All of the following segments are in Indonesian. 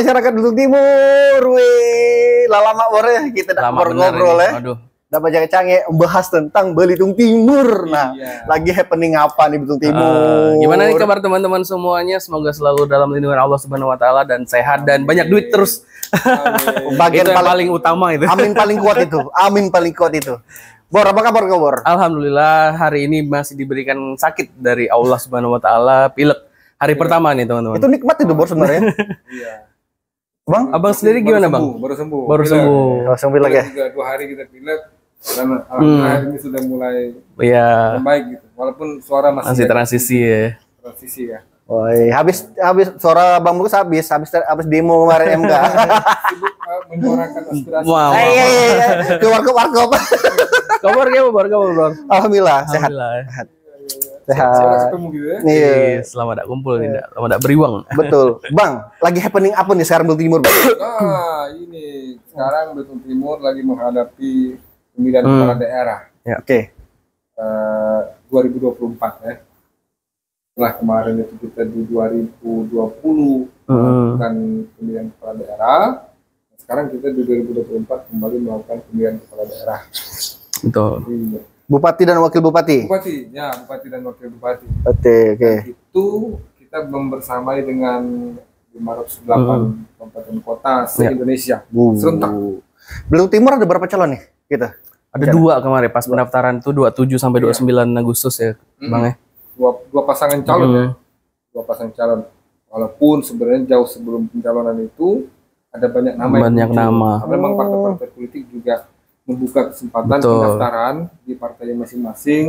masyarakat Belitung Timur. Wih, lama boleh kita ngobrol ya. Aduh. Dapat jangan canggih membahas tentang Belitung Timur. Nah, lagi happening apa nih Belitung Timur? Gimana nih kabar teman-teman semuanya? Semoga selalu dalam lindungan Allah Subhanahu wa taala dan sehat dan banyak duit terus. Bagian itu paling utama itu. Amin paling kuat itu. Amin paling kuat itu. Bor, apa kabar kau, Bor? Alhamdulillah hari ini masih diberikan sakit dari Allah Subhanahu wa taala, pilek. Hari pertama nih, teman-teman. Itu nikmat itu, Bor, sebenarnya. Iya. Bang, Abang sendiri gimana, Bang? Baru sembuh. Baru sembuh. Langsung pilek ya. 2 hari kita pilek. Dan alhamdulillah ini sudah mulai membaik gitu. Walaupun suara masih transisi ya. Transisi ya. Woi, habis suara Bang Bulus habis demo kemarin MK. Sibuk menyuarakan aspirasi. Iya. Keluar warkop. Kabar gimana, Bor? Alhamdulillah sehat. Sehat. Ketemu gitu ya. Iya. Selamat kumpul nih, selamat beriwang. Betul. Bang, lagi happening apa nih sekarang Belitung Timur, Bang? Ini sekarang Belitung Timur lagi menghadapi pemilihan kepala daerah. Ya. Oke. 2024 ya. Setelah kemarin itu kita di 2020 melakukan pemilihan kepala daerah. Sekarang kita di 2024 kembali melakukan pemilihan kepala daerah. Betul. Bupati dan wakil bupati. Bupati dan wakil bupati. Oke. Itu kita membersamai dengan 508 kabupaten kota se-Indonesia. Serentak. Belitung Timur ada berapa calon nih kita? Ada 2 kemarin pas pendaftaran tuh 27 sampai 29 Agustus ya, Bang ya. Dua pasangan calon ya. 2 pasangan calon. Walaupun sebenarnya jauh sebelum pencalonan itu ada banyak nama. Memang partai-partai politik juga membuka kesempatan pendaftaran di partainya masing-masing.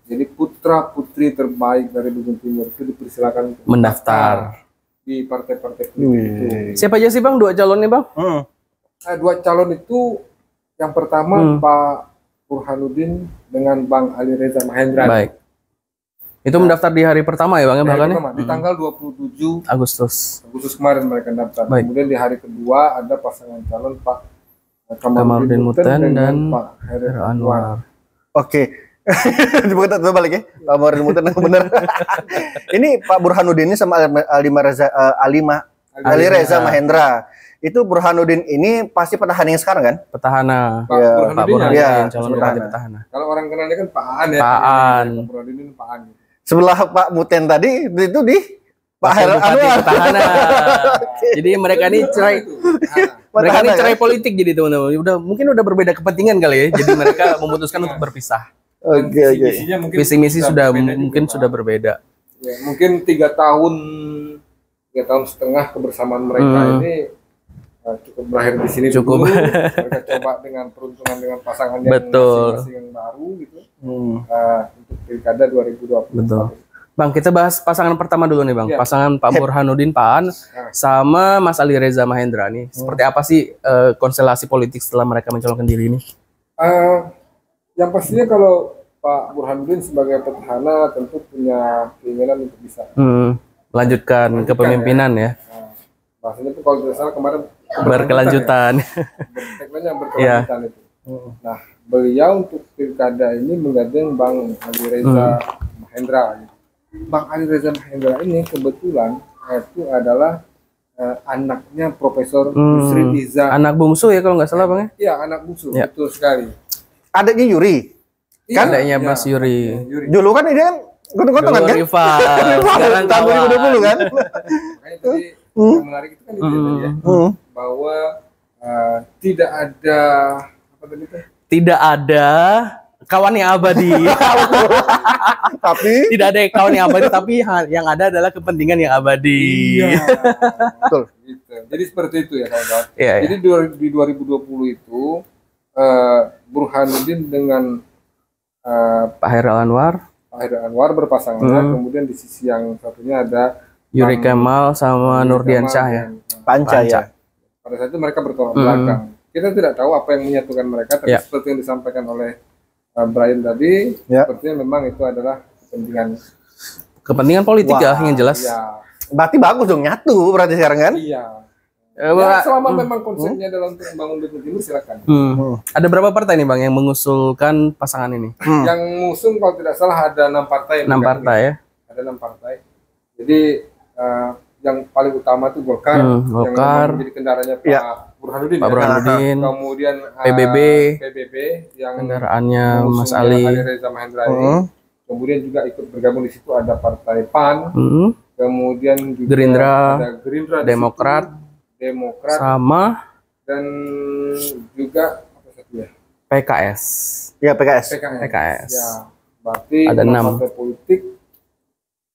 Jadi putra-putri terbaik dari Belitung Timur itu dipersilakan mendaftar di partai-partai politik itu. Siapa aja sih, Bang, 2 calonnya, Bang? 2 calon itu yang pertama Pak Burhanuddin dengan Bang Ali Reza Mahendra. Baik. Itu mendaftar di hari pertama ya, Bang, ya, bahkan ya? Di tanggal 27 Agustus kemarin mereka daftar. Kemudian di hari kedua ada pasangan calon Pak Kamarudin Muten dan Pak Heru Anwar. Oke. Coba kita balik ya. Pak Kamarudin Muten benar. Ini Pak Burhanuddin ini sama Ali Reza Mahendra. Itu Burhanuddin ini pasti petahana yang sekarang kan? Petahana. Pak Burhanuddin calon petahana. Kalau orang kenalnya kan Pak An ya. Pak An. Burhanuddin Pak An. Sebelah Pak Muten tadi itu di Pak Heru Anwar. Petahana. Jadi mereka ini cerai politik jadi teman-teman. Mungkin udah berbeda kepentingan kali ya. Jadi mereka memutuskan untuk berpisah. Oke. Visi misi sudah mungkin sudah berbeda. Ya, mungkin 3 tahun setengah kebersamaan mereka ini cukup berakhir di sini. Dulu. Mereka coba dengan peruntungan dengan pasangan yang masing-masing yang baru gitu. Untuk pilkada 2020. Betul. Bang, kita bahas pasangan pertama dulu nih, Bang. Pasangan Pak Burhanuddin Pak An sama Mas Ali Reza Mahendra nih. Seperti apa sih konstelasi politik setelah mereka mencalonkan diri ini? Yang pastinya kalau Pak Burhanuddin sebagai petahana tentu punya keinginan untuk bisa melanjutkan kepemimpinan ya. Bahasanya itu kalau tidak salah kemarin berkelanjutan. Berkelanjutan itu. Nah, beliau untuk pilkada ini menggandeng Bang Ali Reza Mahendra. Bang Ali Reza Mahendra ini kebetulan itu adalah anaknya Profesor Yusri Iza. Anak bungsu ya kalau nggak salah, Bang ya? Iya, anak bungsu, betul sekali. Adanya Yuri. Kan adanya Mas Yuri. Dulu kan ini kan gotong-gotongan kan? Rival. Sekarang tahun 2020 kan? Makanya tadi yang menarik itu kan itu tadi ya. Bahwa tidak ada apa tadi itu? Tidak ada kawan yang abadi. Tapi tidak ada kawan yang abadi, tapi yang ada adalah kepentingan yang abadi. Iya. Betul. Gitu. Jadi seperti itu ya kawan-kawan. Jadi di 2020 itu Burhanuddin dengan Pak Heru Anwar berpasangan. Kemudian di sisi yang satunya ada Yuri Kemal sama Nurdiansyah ya. Panca ya. Pada saat itu mereka bertolak belakang. Kita tidak tahu apa yang menyatukan mereka, tapi seperti yang disampaikan oleh Brian tadi, sepertinya memang itu adalah kepentingan politik ya, yang jelas. Ya. Berarti bagus dong, nyatu berarti sekarang kan? Iya. Ya, selama memang konsepnya dalam untuk membangun Belitung Timur silakan. Ada berapa partai nih, Bang, yang mengusulkan pasangan ini? Yang mengusung kalau tidak salah ada 6 partai. 6 partai ya? Ada 6 partai. Jadi yang paling utama itu Golkar, Golkar. yang menjadi kendaraannya Pak Burhanuddin. Pak Burhanuddin. Kemudian PBB yang kendaraannya Mas Ali Reza Mahendra ini. Kemudian juga ikut bergabung di situ ada Partai PAN. Kemudian juga ada Gerindra, Demokrat, sama dan juga apa satu ya? PKS. Ya, PKS. Ya, berarti ada 6 partai politik.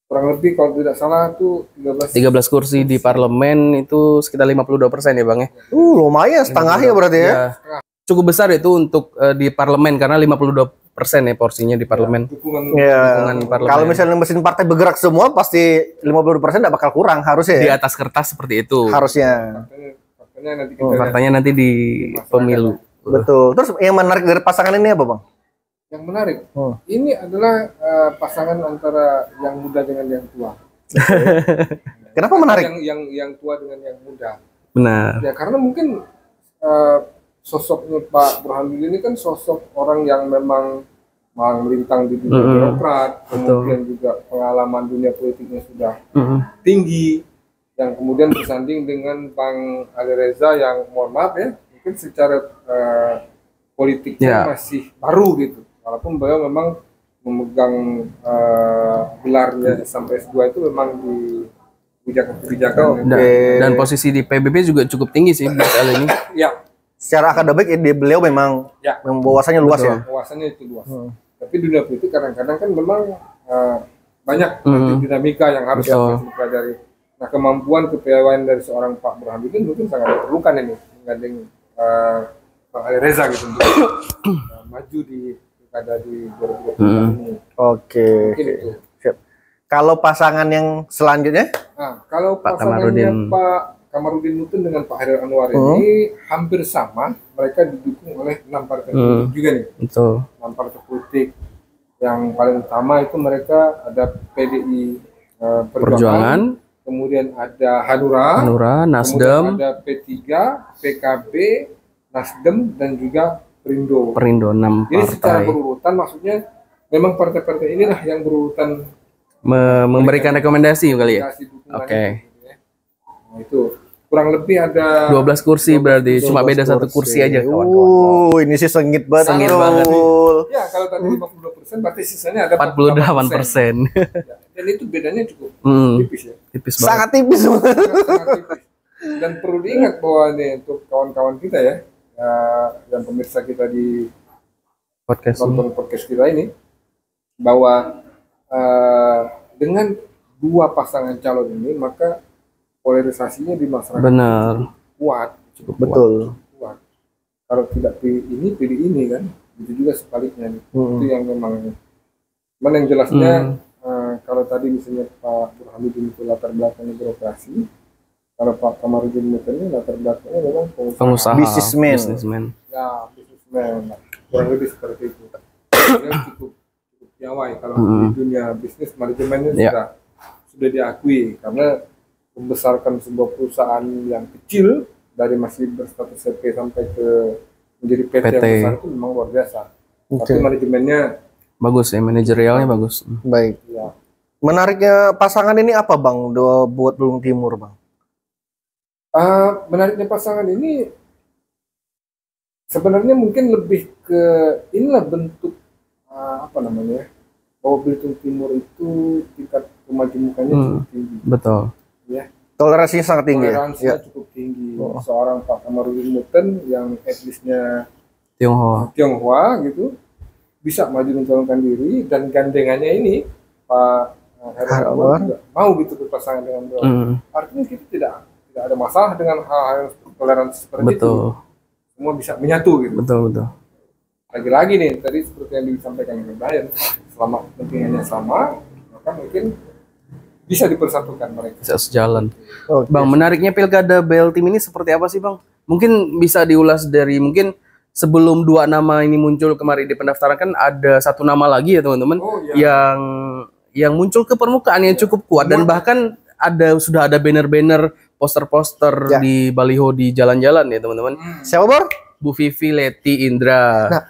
Kurang lebih kalau tidak salah itu 13 kursi di parlemen, itu sekitar 52% ya Bang ya. Lumayan setengahnya berarti ya. Cukup besar itu untuk di parlemen karena 52% ya porsinya di parlemen. Dukungan parlemen. Kalau misalnya mesin partai bergerak semua pasti 52% tidak bakal kurang harusnya Di ya. atas kertas seperti itu. Harusnya. faktanya nanti di pemilu. Betul. Terus yang menarik dari pasangan ini apa, Bang? Yang menarik, ini adalah pasangan antara yang muda dengan yang tua. Kenapa menarik? Yang tua dengan yang muda. Benar. Ya karena mungkin sosoknya Pak Burhanuddin ini kan sosok orang yang memang melintang di dunia birokrat, kemudian juga pengalaman dunia politiknya sudah tinggi, yang kemudian bersanding dengan Bang Ali Reza yang mohon maaf ya, mungkin secara politiknya masih baru gitu. Walaupun beliau memang memegang gelarnya sampai S2 itu memang di kebijakan. Dan posisi di PBB juga cukup tinggi sih kali ini. Ya. Secara akademik beliau memang wawasannya luas ya. Wawasannya itu luas. Tapi dunia politik kadang-kadang kan memang banyak dinamika yang harus dipelajari. Nah, kemampuan kepiawaian dari seorang Pak Burhanuddin mungkin sangat diperlukan ini menggandeng Bang Ali Reza gitu untuk maju di ada di 2024 ini. Oke. Siap. Kalau pasangan yang selanjutnya? Nah, kalau pasangannya Pak Kamarudin Nutun dengan Pak Hairil Anwar ini hampir sama, mereka didukung oleh 6 partai politik juga nih. Betul. 6 partai politik. Yang paling utama itu mereka ada PDI Perjuangan, kemudian ada Hanura, Nasdem, ada P3, PKB, Nasdem dan juga Perindo 6 Jadi partai. secara berurutan maksudnya memang partai-partai inilah yang berurutan memberikan rekomendasi kali ya. Oke. Nah, itu kurang lebih ada 12 kursi berarti cuma beda 1 kursi aja kawan-kawan. Ini sih sengit banget. Sengit banget. Ya, kalau tadi 52% berarti sisanya ada 48%. Ya, dan itu bedanya cukup tipis ya. Tipis banget. Sangat tipis. Sangat tipis. Dan perlu diingat bahwa nih untuk kawan-kawan kita ya, dan pemirsa kita di nonton podcast kita ini, bahwa dengan 2 pasangan calon ini maka polarisasinya di masyarakat kuat, cukup kuat. Kalau tidak pilih ini kan, itu juga sebaliknya nih. Itu yang memang mana yang jelasnya kalau tadi misalnya Pak Burhanuddin itu latar belakangnya birokrasi, kalau Pak Kamarudin ini latar belakangnya memang pengusaha. Businessman. Ya, businessman. Kurang lebih seperti itu. Dia cukup piawai kalau di dunia bisnis manajemennya sudah diakui, karena membesarkan sebuah perusahaan yang kecil dari masih berstatus CP sampai ke menjadi PT yang besar itu memang luar biasa. Tapi manajemennya bagus ya, manajerialnya bagus. Baik. Ya. Menariknya pasangan ini apa, Bang? Buat Belitung Timur, Bang? Menariknya pasangan ini sebenarnya mungkin lebih ke inilah bentuk bahwa Belitung Timur itu tingkat kemajemukannya cukup tinggi. Betul. Ya. Toleransinya sangat tinggi. Toleransinya cukup tinggi. Seorang Pak Kamarudin Nutun yang etnisnya Tionghoa gitu bisa maju mencalonkan diri, dan gandengannya ini Pak Hairil Anwar juga mau gitu berpasangan dengan beliau. Artinya kita tidak ada masalah dengan hal-hal yang toleransi seperti itu. Semua bisa menyatu gitu. Betul. Lagi-lagi nih tadi seperti yang disampaikan oleh Brian, selama kepentingannya sama, maka mungkin bisa dipersatukan mereka. Bisa sejalan. Bang, menariknya Pilkada Beltim ini seperti apa sih, Bang? Mungkin bisa diulas dari mungkin sebelum 2 nama ini muncul kemarin di pendaftaran, kan ada 1 nama lagi ya teman-teman, yang muncul ke permukaan yang cukup kuat, dan bahkan sudah ada banner-banner, poster-poster di baliho di jalan-jalan ya teman-teman. Siapa, Bor? Bu Vivi Leti Indra. Nah,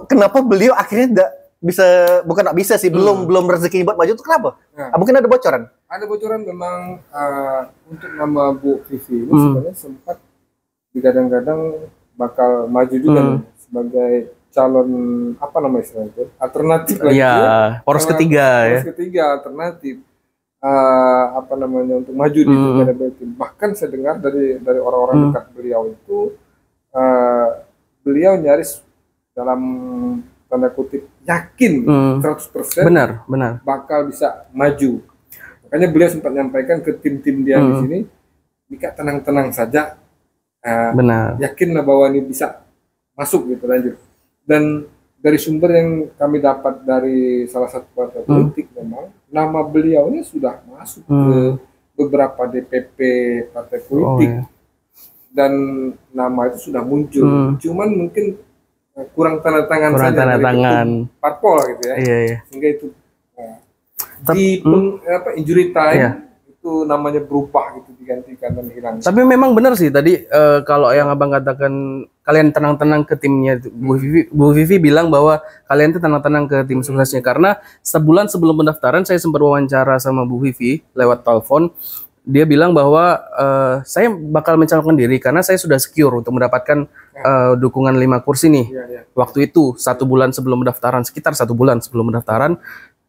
kenapa beliau akhirnya bisa, bukan nggak bisa sih, belum rezeki buat maju tuh kenapa? Mungkin ada bocoran? Ada bocoran memang untuk nama Bu Vivi ini sebenarnya sempat digadang-gadang bakal maju juga nih, sebagai calon apa namanya istilahnya, alternatif lagi. Iya, poros ketiga ya. Poros ketiga alternatif. Apa namanya untuk maju di pilkada Beltim. Bahkan saya dengar dari orang-orang dekat beliau itu beliau nyaris dalam tanda kutip yakin 100% benar bakal bisa maju. Makanya beliau sempat menyampaikan ke tim-tim dia di sini, Mika tenang-tenang saja, yakinlah bahwa ini bisa masuk gitu lanjut. Dan dari sumber yang kami dapat dari salah satu partai politik, memang nama beliau ini sudah masuk ke beberapa DPP partai politik, dan nama itu sudah muncul. Cuman mungkin kurang tanda tangan saja dari parpol gitu ya. Sehingga itu di injury time itu namanya berubah gitu, digantikan dan hilang. Tapi memang benar sih tadi kalau yang abang katakan kalian tenang-tenang ke timnya, Bu Vivi bilang bahwa kalian itu tenang-tenang ke tim suksesnya, karena sebulan sebelum pendaftaran saya sempat wawancara sama Bu Vivi lewat telepon. Dia bilang bahwa saya bakal mencalonkan diri karena saya sudah secure untuk mendapatkan dukungan 5 kursi nih. Waktu itu 1 bulan sebelum pendaftaran, sekitar 1 bulan sebelum pendaftaran,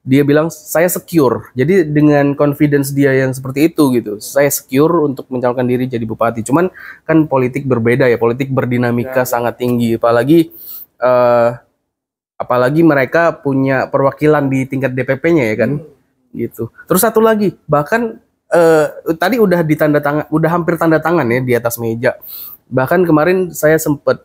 dia bilang saya secure. Jadi dengan confidence dia yang seperti itu gitu, saya secure untuk mencalonkan diri jadi bupati. Cuman kan politik berbeda ya, politik berdinamika sangat tinggi, apalagi mereka punya perwakilan di tingkat DPP-nya ya kan, gitu. Terus satu lagi, bahkan tadi udah udah hampir tanda tangan ya di atas meja. Bahkan kemarin saya sempat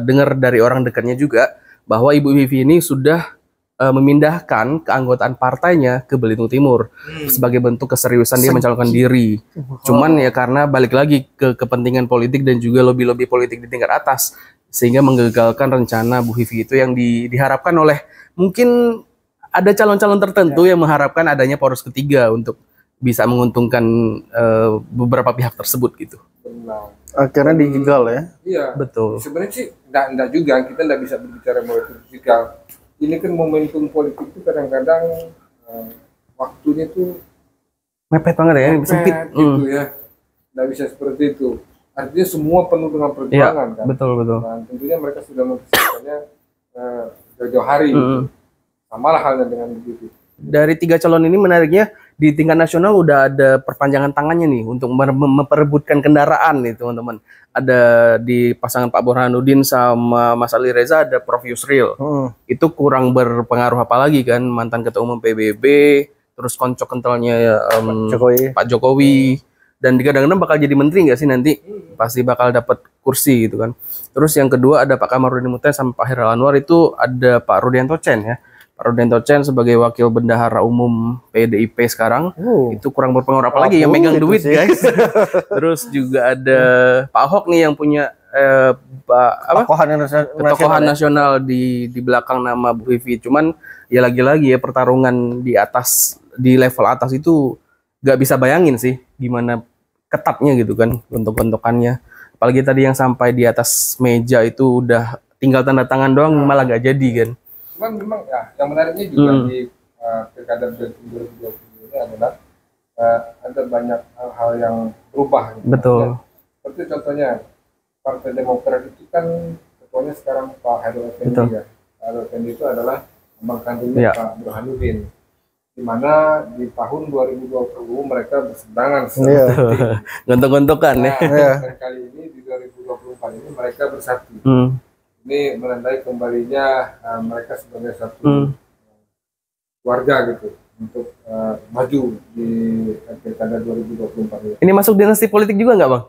dengar dari orang dekatnya juga bahwa Ibu Vivi ini sudah memindahkan keanggotaan partainya ke Belitung Timur sebagai bentuk keseriusan dia mencalonkan diri. Cuman ya karena balik lagi ke kepentingan politik dan juga lobby-lobby politik di tingkat atas, sehingga menggagalkan rencana Bu Vivi itu yang diharapkan oleh mungkin ada calon-calon tertentu yang mengharapkan adanya poros ketiga untuk bisa menguntungkan beberapa pihak tersebut gitu. Benar. Akhirnya digagal ya? Iya. Betul. Sebenarnya sih enggak juga, kita enggak bisa berbicara politik gagal. Ini kan momentum politik itu kadang-kadang waktunya tuh mepet banget ya, sempit gitu ya. Nggak bisa seperti itu. Artinya semua penuh dengan perjuangan kan. Betul. Dan tentunya mereka sudah mempersiapkannya jauh-jauh hari. Samalah halnya dengan begitu. Dari 3 calon ini menariknya di tingkat nasional udah ada perpanjangan tangannya nih untuk memperebutkan kendaraan nih teman-teman. Ada di pasangan Pak Burhanuddin sama Mas Ali Reza ada Prof Yusril. Itu kurang berpengaruh apalagi kan, mantan ketua umum PBB, terus konco kentalnya Pak Jokowi. Dan kadang-kadang bakal jadi menteri nggak sih nanti? Pasti bakal dapat kursi gitu kan. Terus yang kedua ada Pak Kamarudin Mutia sama Pak Hairil Anwar, itu ada Pak Rudianto Chen ya. Pak Rudianto Chen sebagai wakil bendahara umum PDIP sekarang, itu kurang berpengaruh apalagi yang megang duit guys. Terus juga ada Pak Ahok nih yang punya ketokohan nasional di belakang nama Bu Vivi. Cuman ya lagi-lagi ya pertarungan di level atas itu nggak bisa bayangin sih gimana ketatnya gitu kan bentuk-bentukannya. Apalagi tadi yang sampai di atas meja itu udah tinggal tanda tangan doang malah gak jadi kan. Cuman memang ya, yang menariknya juga di pilkada 2020 ini adalah ada banyak hal-hal yang berubah. Gitu. Betul. Ya. Seperti contohnya Partai Demokrat itu kan ketuanya sekarang Pak Hairil Effendi ya. Hairil Effendi itu adalah abang kandungnya Pak Burhanuddin. Di mana di tahun 2020 mereka berseberangan gontok-gontokan ya. Dan kali ini di 2024 ini mereka bersatu. Ini menandai kembalinya mereka sebagai satu keluarga gitu untuk maju di pilkada 2024 ini. Ini masuk dinasti politik juga nggak bang?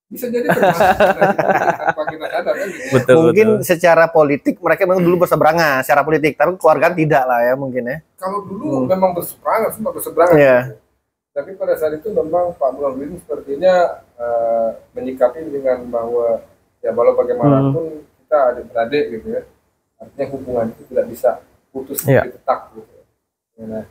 Bisa jadi tanpa kita sadar kan gitu. Betul, mungkin secara politik mereka memang dulu berseberangan secara politik, tapi keluarga tidak lah ya mungkin ya. Kalau dulu memang berseberangan, sempat berseberangan. Gitu. Tapi pada saat itu memang Pak Burhanuddin sepertinya menyikapi dengan bahwa ya walau bagaimanapun kita adik-beradik gitu ya, artinya hubungan itu tidak bisa putus tetap gitu. Nah,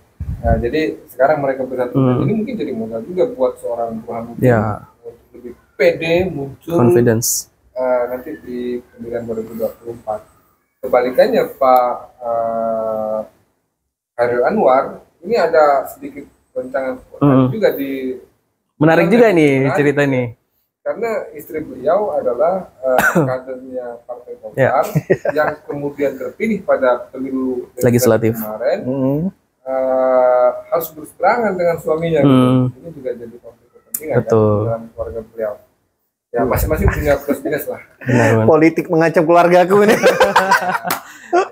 jadi sekarang mereka bersatu. Ini mungkin jadi modal juga buat seorang Burhanuddin untuk lebih pede muncul confidence nanti di pemilihan 2024. Kebalikannya Pak Hairil Anwar ini ada sedikit goncangan juga di. Menarik juga nih cerita ini. Karena istri beliau adalah kadernya Partai Golkar yang kemudian terpilih pada pemilu legislatif kemarin, harus berseberangan dengan suaminya. Gitu. Ini juga jadi konflik kepentingan kan, dalam keluarga beliau. Ya masing-masing punya plus minus lah. Politik mengancam keluargaku ini.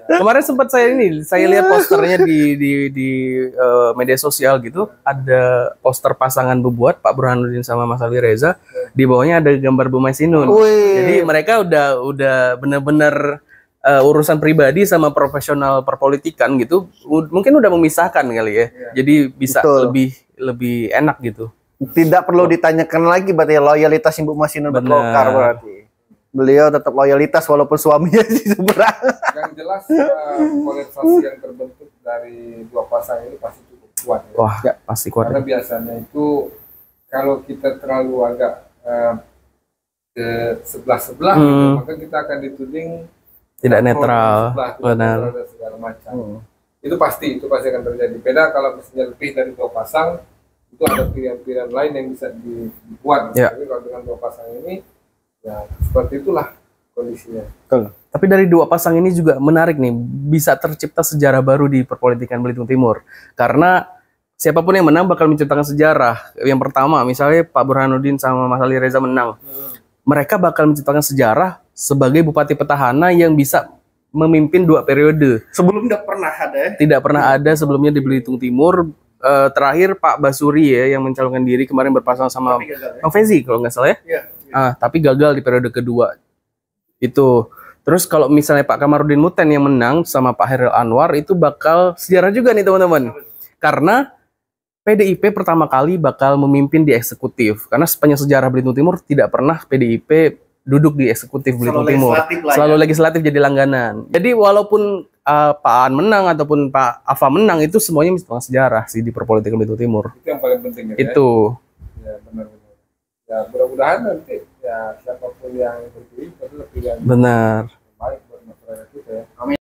Kemarin sempat saya lihat posternya di media sosial gitu, ada poster pasangan Bebuat Pak Burhanuddin sama Mas Ali Reza, di bawahnya ada gambar Bu Maisinun. Jadi mereka udah benar-benar urusan pribadi sama profesional perpolitikan gitu, mungkin udah memisahkan kali ya. Jadi bisa lebih enak gitu. Tidak perlu ditanyakan lagi berarti loyalitas Ibu Maisinun bergolkar berarti. Beliau tetap loyalitas walaupun suaminya sih seberang. Yang jelas polarisasi yang terbentuk dari dua pasang ini pasti cukup kuat. Ya. Wah, pasti kuat. Karena biasanya itu kalau kita terlalu agak ke sebelah-sebelah gitu, maka kita akan dituding tidak netral, benar. Segala macam. Itu pasti akan terjadi. Beda kalau misalnya lebih dari dua pasang, itu ada pilihan-pilihan lain yang bisa dibuat. Tapi kalau dengan dua pasang ini, ya seperti itulah kondisinya. Tapi dari dua pasang ini juga menarik nih, bisa tercipta sejarah baru di perpolitikan Belitung Timur. Karena siapapun yang menang bakal menciptakan sejarah. Yang pertama, misalnya Pak Burhanuddin sama Mas Ali Reza menang. Mereka bakal menciptakan sejarah sebagai bupati petahana yang bisa memimpin 2 periode. Sebelumnya pernah ada ya? Tidak pernah ada sebelumnya di Belitung Timur. Terakhir Pak Basuri ya yang mencalonkan diri kemarin berpasangan sama Bang Fezi kalau nggak salah ya. Tapi gagal di periode kedua. Itu. Terus kalau misalnya Pak Kamarudin Muten yang menang sama Pak Hairil Anwar itu bakal sejarah juga nih teman-teman. Karena PDIP pertama kali bakal memimpin di eksekutif. Karena sepanjang sejarah Belitung Timur tidak pernah PDIP duduk di eksekutif Belitung Timur. Selalu legislatif jadi langganan. Jadi walaupun Pak Aan menang ataupun Pak Afa menang itu semuanya menciptakan sejarah sih di perpolitikan Belitung Timur. Itu yang paling penting ya. Itu. Ya benar-benar. Ya mudah-mudahan nanti ya siapapun yang terpilih itu lebih yang benar. baik buat masyarakat kita ya. Amin.